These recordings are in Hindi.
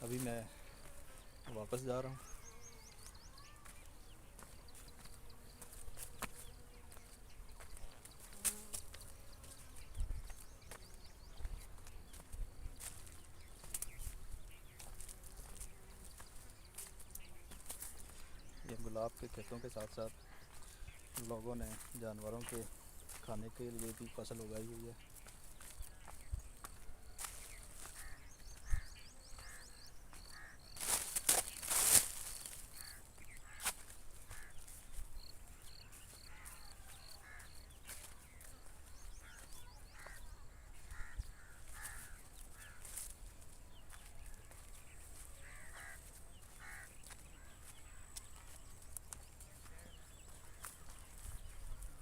अभी मैं वापस जा रहा हूँ। ये गुलाब के खेतों के साथ साथ लोगों ने जानवरों के खाने के लिए भी फसल उगाई हुई है।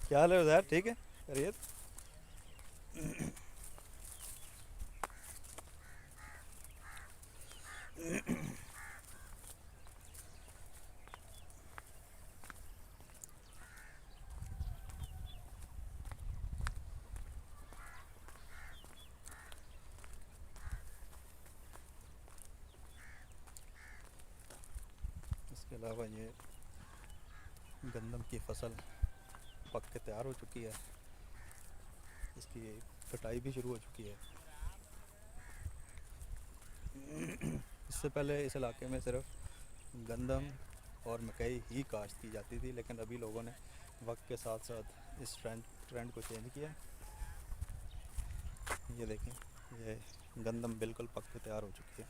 क्या हाल है उधर? ठीक है, खैरियत? इसके अलावा ये गंदम की फसल पक के तैयार हो चुकी है। इसकी कटाई भी शुरू हो चुकी है। इससे पहले इस इलाके में सिर्फ गंदम और मकई ही काश्त की जाती थी, लेकिन अभी लोगों ने वक्त के साथ साथ इस ट्रेंड को चेंज किया। ये देखें, ये गंदम बिल्कुल पक के तैयार हो चुकी है।